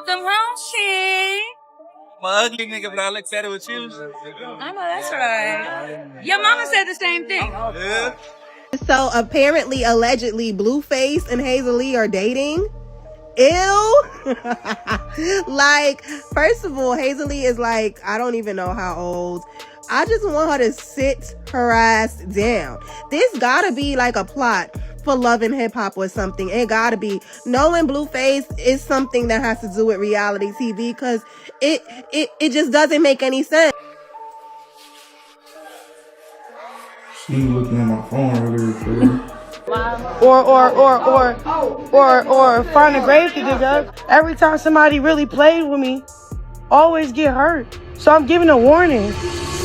Welcome home, she. My ugly nigga, but I look better with you. I know that's right. Your mama said the same thing. Yeah. So apparently, allegedly, Blueface and Hazel-E are dating. Ew. Like, first of all, Hazel-E is like, I don't even know how old. I just want her to sit her ass down. This gotta be like a plot for Love and Hip Hop or something. It gotta be. Knowing Blueface is something that has to do with reality TV, because it just doesn't make any sense. She looking at my phone earlier, or find a grave to dig up. Every time somebody really played with me, always get hurt. So I'm giving a warning.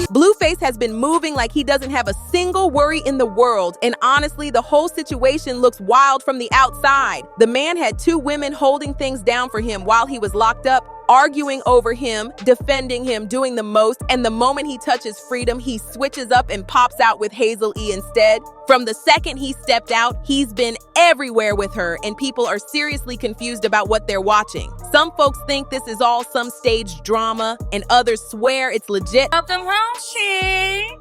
Blueface has been moving like he doesn't have a single worry in the world, and honestly, the whole situation looks wild from the outside. The man had 2 women holding things down for him while he was locked up, arguing over him, defending him, doing the most, and the moment he touches freedom, he switches up and pops out with Hazel-E instead. From the second he stepped out, he's been everywhere with her, and people are seriously confused about what they're watching. Some folks think this is all some staged drama, and others swear it's legit. Welcome home, she.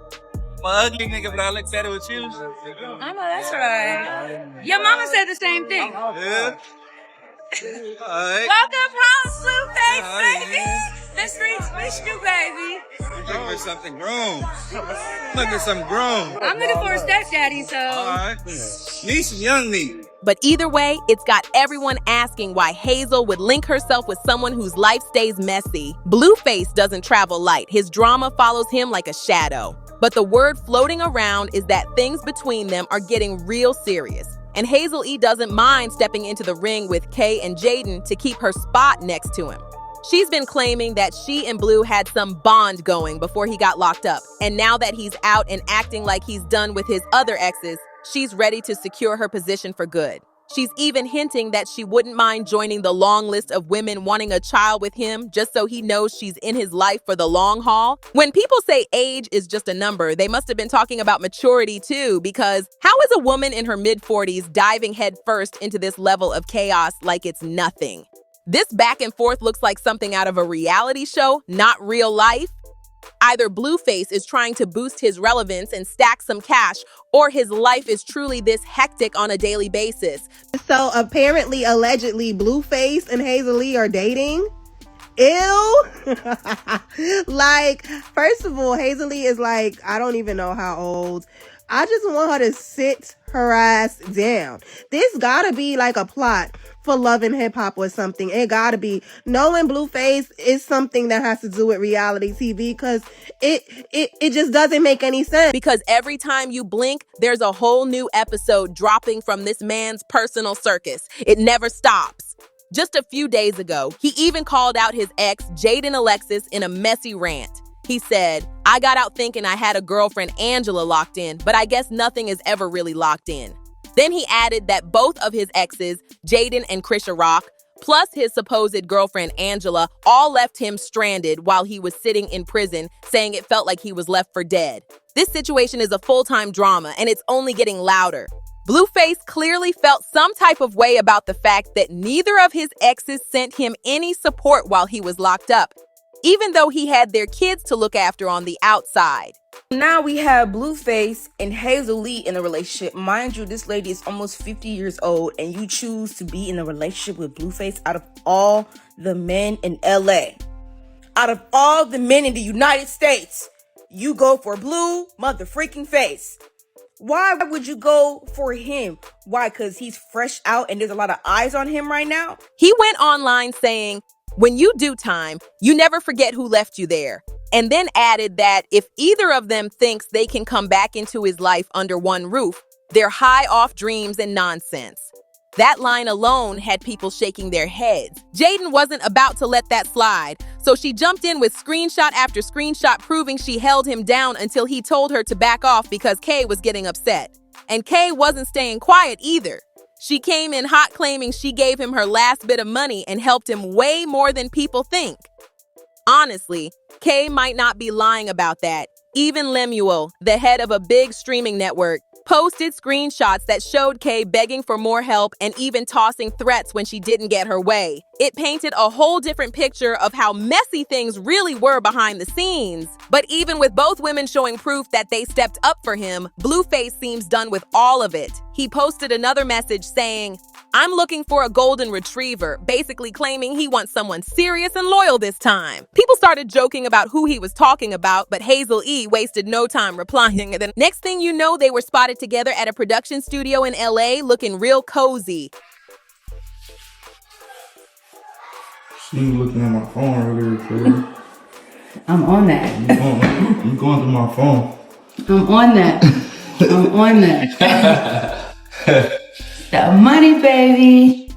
My ugly nigga, but I look better with you. I know that's right. Your mama said the same thing. Yeah. Alright. Welcome home, Blueface, baby. The streets missed you, baby. Looking for something grown. Looking for something grown. I'm looking for a stepdaddy, so. Alright. Need some young meat. But either way, it's got everyone asking why Hazel would link herself with someone whose life stays messy. Blueface doesn't travel light. His drama follows him like a shadow. But the word floating around is that things between them are getting real serious. And Hazel-E doesn't mind stepping into the ring with Chrisean and Jaidyn to keep her spot next to him. She's been claiming that she and Blue had some bond going before he got locked up. And now that he's out and acting like he's done with his other exes, she's ready to secure her position for good. She's even hinting that she wouldn't mind joining the long list of women wanting a child with him just so he knows she's in his life for the long haul. When people say age is just a number, they must have been talking about maturity too, because how is a woman in her mid-40s diving headfirst into this level of chaos like it's nothing? This back and forth looks like something out of a reality show, not real life. Either Blueface is trying to boost his relevance and stack some cash, or his life is truly this hectic on a daily basis. So apparently, allegedly, Blueface and Hazel-E are dating. Ew. Like, first of all, Hazel-E is like, I don't even know how old. I just want her to sit her ass down. This gotta be like a plot for Love and Hip Hop or something. It gotta be. Knowing Blueface is something that has to do with reality TV, because it just doesn't make any sense. Because every time you blink, there's a whole new episode dropping from this man's personal circus. It never stops. Just a few days ago, he even called out his ex, Jaidyn Alexis, in a messy rant. He said, "I got out thinking I had a girlfriend, Angela, locked in, but I guess nothing is ever really locked in." Then he added that both of his exes, Jaidyn and Chrisean Rock, plus his supposed girlfriend, Angela, all left him stranded while he was sitting in prison, saying it felt like he was left for dead. This situation is a full-time drama, and it's only getting louder. Blueface clearly felt some type of way about the fact that neither of his exes sent him any support while he was locked up, even though he had their kids to look after on the outside. Now we have Blueface and Hazel-E in a relationship. Mind you, this lady is almost 50 years old, and you choose to be in a relationship with Blueface out of all the men in LA. Out of all the men in the United States, you go for Blue mother-freaking Face. Why would you go for him? Why? Because he's fresh out and there's a lot of eyes on him right now? He went online saying, "When you do time, you never forget who left you there." And then added that if either of them thinks they can come back into his life under one roof, they're high off dreams and nonsense. That line alone had people shaking their heads. Jaidyn wasn't about to let that slide, so she jumped in with screenshot after screenshot proving she held him down until he told her to back off because Kay was getting upset. And Kay wasn't staying quiet either. She came in hot claiming she gave him her last bit of money and helped him way more than people think. Honestly, Kay might not be lying about that. Even Lemuel, the head of a big streaming network, posted screenshots that showed Kay begging for more help and even tossing threats when she didn't get her way. It painted a whole different picture of how messy things really were behind the scenes. But even with both women showing proof that they stepped up for him, Blueface seems done with all of it. He posted another message saying, "I'm looking for a golden retriever," basically claiming he wants someone serious and loyal this time. People started joking about who he was talking about, but Hazel-E wasted no time replying. And then next thing you know, they were spotted together at a production studio in LA looking real cozy. She was looking at my phone earlier, Claire. I'm on that. You going through my phone. I'm on that. I'm on that. The money, baby.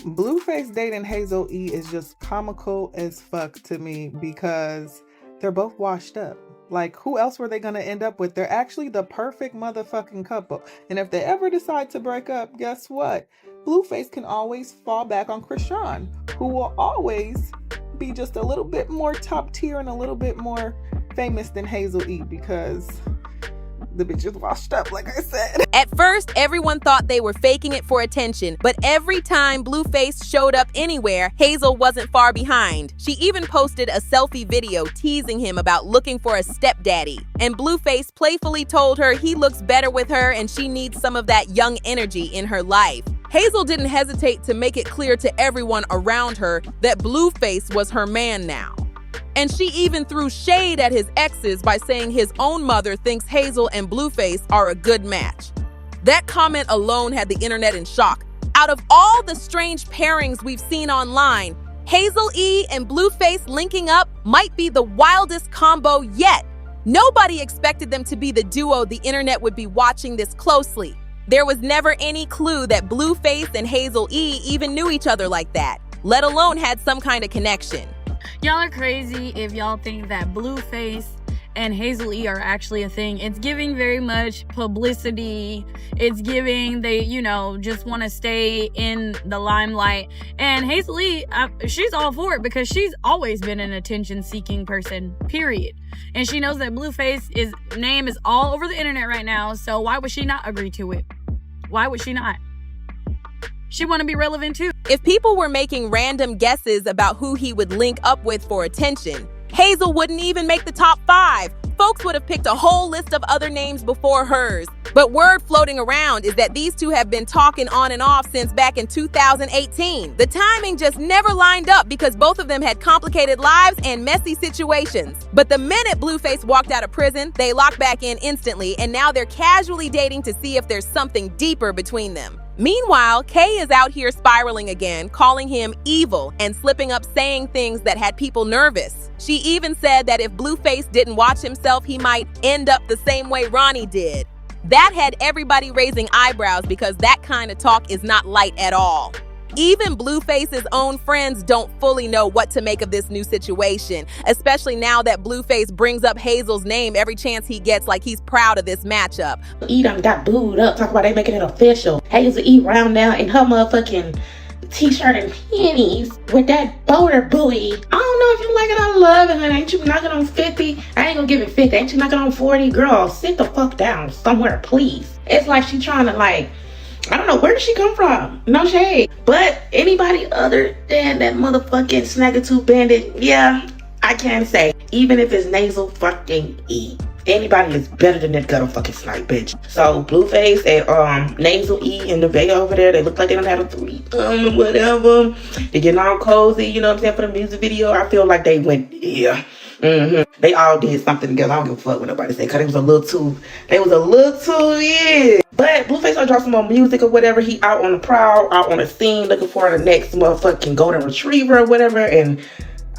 Blueface dating Hazel-E is just comical as fuck to me because they're both washed up. Like, who else were they gonna end up with? They're actually the perfect motherfucking couple. And if they ever decide to break up, guess what? Blueface can always fall back on Chrisean, who will always be just a little bit more top tier and a little bit more famous than Hazel-E because the bitch is washed up, like I said. At first, everyone thought they were faking it for attention, but every time Blueface showed up anywhere, Hazel wasn't far behind. She even posted a selfie video teasing him about looking for a stepdaddy. And Blueface playfully told her he looks better with her and she needs some of that young energy in her life. Hazel didn't hesitate to make it clear to everyone around her that Blueface was her man now. And she even threw shade at his exes by saying his own mother thinks Hazel and Blueface are a good match. That comment alone had the internet in shock. Out of all the strange pairings we've seen online, Hazel-E and Blueface linking up might be the wildest combo yet. Nobody expected them to be the duo the internet would be watching this closely. There was never any clue that Blueface and Hazel-E even knew each other like that, let alone had some kind of connection. Y'all are crazy if y'all think that Blueface and Hazel-E are actually a thing. It's giving very much publicity. It's giving they, just want to stay in the limelight. And Hazel-E, she's all for it because she's always been an attention-seeking person, period. And she knows that Blueface's name is all over the internet right now, so why would she not agree to it? Why would she not? She want to be relevant too. If people were making random guesses about who he would link up with for attention, Hazel wouldn't even make the top 5. Folks would have picked a whole list of other names before hers. But word floating around is that these two have been talking on and off since back in 2018. The timing just never lined up because both of them had complicated lives and messy situations. But the minute Blueface walked out of prison, they locked back in instantly, and now they're casually dating to see if there's something deeper between them. Meanwhile, Kay is out here spiraling again, calling him evil and slipping up saying things that had people nervous. She even said that if Blueface didn't watch himself, he might end up the same way Ronnie did. That had everybody raising eyebrows because that kind of talk is not light at all. Even Blueface's own friends don't fully know what to make of this new situation, especially now that Blueface brings up Hazel's name every chance he gets like he's proud of this matchup. E done got booed up, talk about they making it official. Hazel-E round now in her motherfucking t-shirt and panties with that boulder booty. I don't know if you like it, I love it, honey. Ain't you knocking on 50? I ain't gonna give it 50. Ain't you knocking on 40? Girl, sit the fuck down somewhere, please. It's like she trying to I don't know, where did she come from? No shade. But anybody other than that motherfucking Snaggletooth bandit, yeah, I can say. Even if it's nasal fucking E. Anybody is better than that gutter fucking snipe bitch. So Blueface and Hazel-E and the Bay over there, they look like they don't have a 3 whatever. They getting all cozy, you know what I'm saying, for the music video. I feel like they went, yeah. They all did something together. I don't give a fuck what nobody say, cause they was a little too, yeah. But Blueface will drop some more music or whatever. He out on the prowl, out on the scene, looking for the next motherfucking golden retriever or whatever. And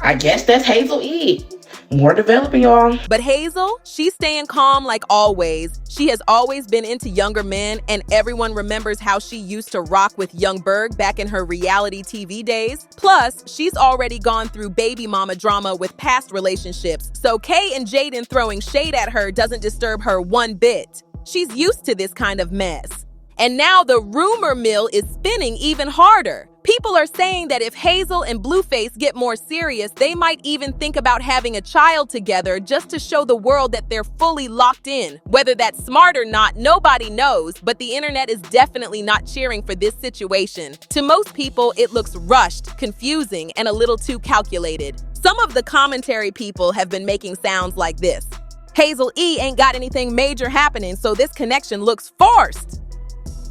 I guess that's Hazel-E. More developing, y'all. But Hazel, she's staying calm like always. She has always been into younger men, and everyone remembers how she used to rock with Young Berg back in her reality TV days. Plus, she's already gone through baby mama drama with past relationships, so Kay and Jaidyn throwing shade at her doesn't disturb her one bit. She's used to this kind of mess. And now the rumor mill is spinning even harder. People are saying that if Hazel and Blueface get more serious, they might even think about having a child together just to show the world that they're fully locked in. Whether that's smart or not, nobody knows, but the internet is definitely not cheering for this situation. To most people, it looks rushed, confusing, and a little too calculated. Some of the commentary people have been making sounds like this. Hazel-E ain't got anything major happening, so this connection looks forced.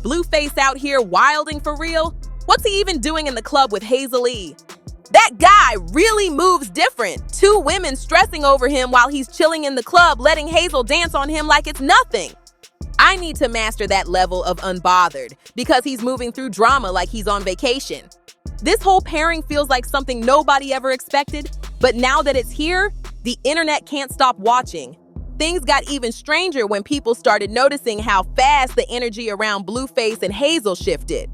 Blueface out here wilding for real? What's he even doing in the club with Hazel-E? That guy really moves different. 2 women stressing over him while he's chilling in the club, letting Hazel dance on him like it's nothing. I need to master that level of unbothered because he's moving through drama like he's on vacation. This whole pairing feels like something nobody ever expected, but now that it's here, the internet can't stop watching. Things got even stranger when people started noticing how fast the energy around Blueface and Hazel shifted.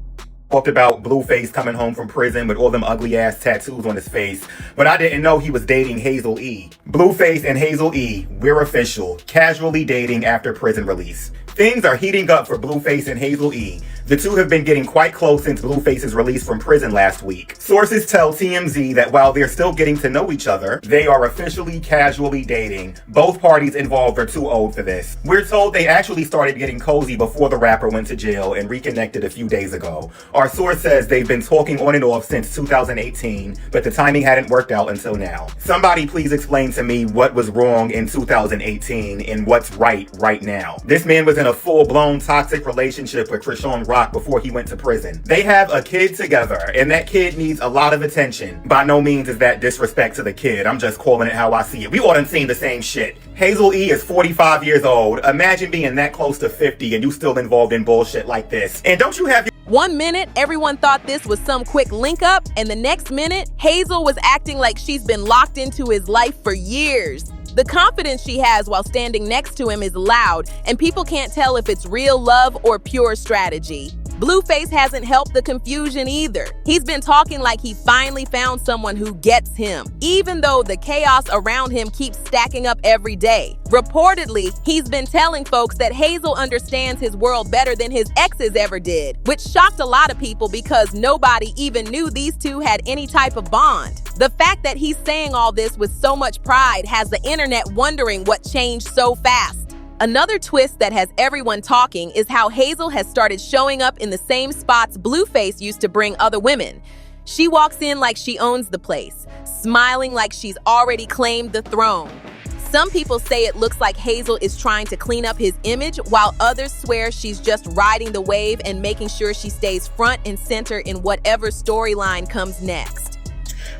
Talked about Blueface coming home from prison with all them ugly ass tattoos on his face, but I didn't know he was dating Hazel-E. Blueface and Hazel-E, we're official, casually dating after prison release. Things are heating up for Blueface and Hazel-E. The two have been getting quite close since Blueface's release from prison last week. Sources tell TMZ that while they're still getting to know each other, they are officially casually dating. Both parties involved are too old for this. We're told they actually started getting cozy before the rapper went to jail and reconnected a few days ago. Our source says they've been talking on and off since 2018, but the timing hadn't worked out until now. Somebody please explain to me what was wrong in 2018 and what's right now. This man was in a full-blown toxic relationship with Chrisean before he went to prison. They have a kid together, and that kid needs a lot of attention. By no means is that disrespect to the kid. I'm just calling it how I see it. We all done seen the same shit. Hazel-E is 45 years old. Imagine being that close to 50 and you still involved in bullshit like this. And don't you have your... One minute, everyone thought this was some quick link up, and the next minute, Hazel was acting like she's been locked into his life for years. The confidence she has while standing next to him is loud, and people can't tell if it's real love or pure strategy. Blueface hasn't helped the confusion either. He's been talking like he finally found someone who gets him, even though the chaos around him keeps stacking up every day. Reportedly, he's been telling folks that Hazel understands his world better than his exes ever did, which shocked a lot of people because nobody even knew these two had any type of bond. The fact that he's saying all this with so much pride has the internet wondering what changed so fast. Another twist that has everyone talking is how Hazel has started showing up in the same spots Blueface used to bring other women. She walks in like she owns the place, smiling like she's already claimed the throne. Some people say it looks like Hazel is trying to clean up his image, while others swear she's just riding the wave and making sure she stays front and center in whatever storyline comes next.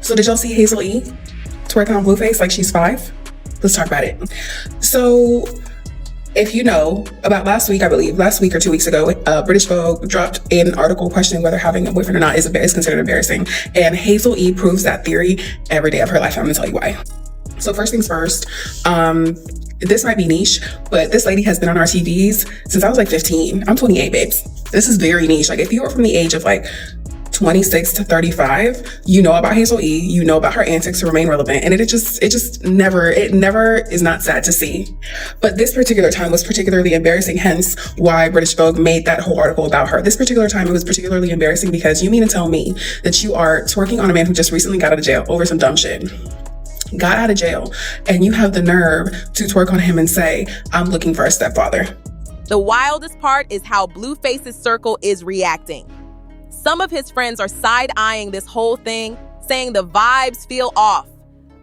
So did y'all see Hazel-E twerking on Blueface like she's 5? Let's talk about it. So if you know, about last week, I believe, last week or 2 weeks ago, British Vogue dropped an article questioning whether having a boyfriend or not is considered embarrassing. And Hazel-E proves that theory every day of her life. I'm gonna tell you why. So first things first, this might be niche, but this lady has been on our TVs since I was like 15. I'm 28, babes. This is very niche. Like if you are from the age of like 26 to 35, you know about Hazel-E, you know about her antics to remain relevant, and it never is not sad to see. But this particular time was particularly embarrassing, hence why British Vogue made that whole article about her. This particular time, it was particularly embarrassing because you mean to tell me that you are twerking on a man who just recently got out of jail over some dumb shit. Got out of jail, and you have the nerve to twerk on him and say, I'm looking for a stepfather. The wildest part is how Blueface's circle is reacting. Some of his friends are side-eyeing this whole thing, saying the vibes feel off.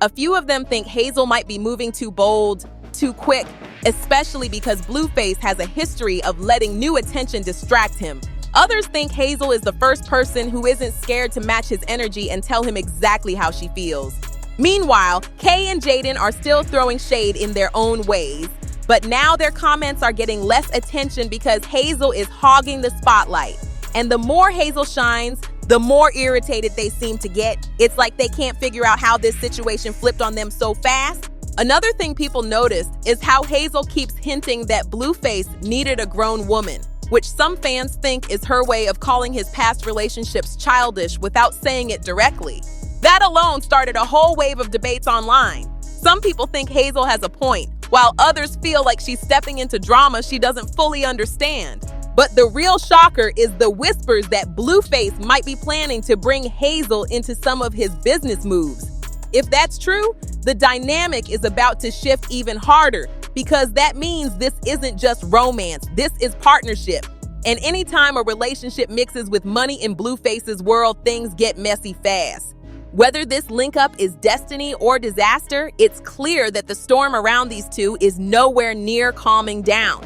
A few of them think Hazel might be moving too bold, too quick, especially because Blueface has a history of letting new attention distract him. Others think Hazel is the first person who isn't scared to match his energy and tell him exactly how she feels. Meanwhile, Kay and Jaidyn are still throwing shade in their own ways, but now their comments are getting less attention because Hazel is hogging the spotlight. And the more Hazel shines, the more irritated they seem to get. It's like they can't figure out how this situation flipped on them so fast. Another thing people noticed is how Hazel keeps hinting that Blueface needed a grown woman, which some fans think is her way of calling his past relationships childish without saying it directly. That alone started a whole wave of debates online. Some people think Hazel has a point, while others feel like she's stepping into drama she doesn't fully understand. But the real shocker is the whispers that Blueface might be planning to bring Hazel into some of his business moves. If that's true, the dynamic is about to shift even harder, because that means this isn't just romance, this is partnership. And anytime a relationship mixes with money in Blueface's world, things get messy fast. Whether this link-up is destiny or disaster, it's clear that the storm around these two is nowhere near calming down.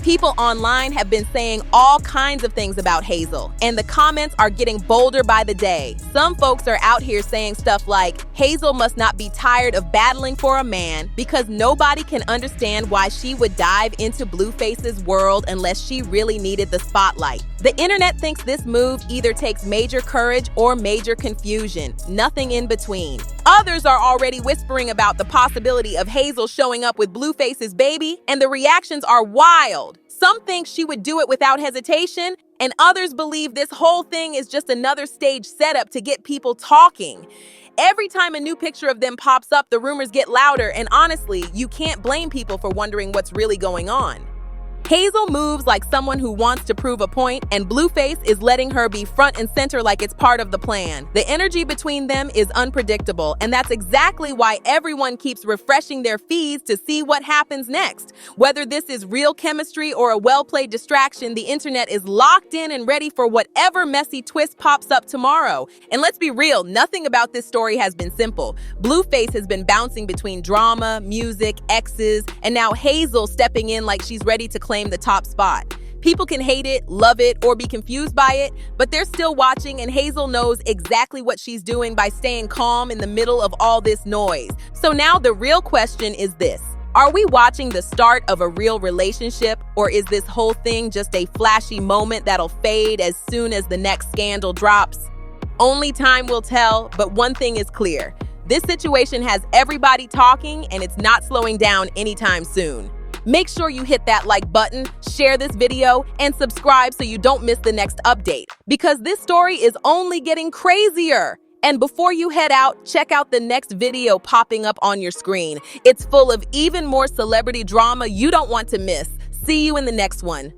People online have been saying all kinds of things about Hazel, and the comments are getting bolder by the day. Some folks are out here saying stuff like, Hazel must not be tired of battling for a man because nobody can understand why she would dive into Blueface's world unless she really needed the spotlight. The internet thinks this move either takes major courage or major confusion, nothing in between. Others are already whispering about the possibility of Hazel showing up with Blueface's baby, and the reactions are wild. Some think she would do it without hesitation, and others believe this whole thing is just another stage setup to get people talking. Every time a new picture of them pops up, the rumors get louder, and honestly, you can't blame people for wondering what's really going on. Hazel moves like someone who wants to prove a point, and Blueface is letting her be front and center like it's part of the plan. The energy between them is unpredictable, and that's exactly why everyone keeps refreshing their feeds to see what happens next. Whether this is real chemistry or a well-played distraction, the internet is locked in and ready for whatever messy twist pops up tomorrow. And let's be real, nothing about this story has been simple. Blueface has been bouncing between drama, music, exes, and now Hazel stepping in like she's ready to claim the top spot. People can hate it, love it, or be confused by it, but they're still watching, and Hazel knows exactly what she's doing by staying calm in the middle of all this noise. So now the real question is this: are we watching the start of a real relationship, or is this whole thing just a flashy moment that'll fade as soon as the next scandal drops? Only time will tell, but one thing is clear: this situation has everybody talking, and it's not slowing down anytime soon. Make sure you hit that like button, share this video, and subscribe so you don't miss the next update, because this story is only getting crazier. And before you head out, check out the next video popping up on your screen. It's full of even more celebrity drama you don't want to miss. See you in the next one.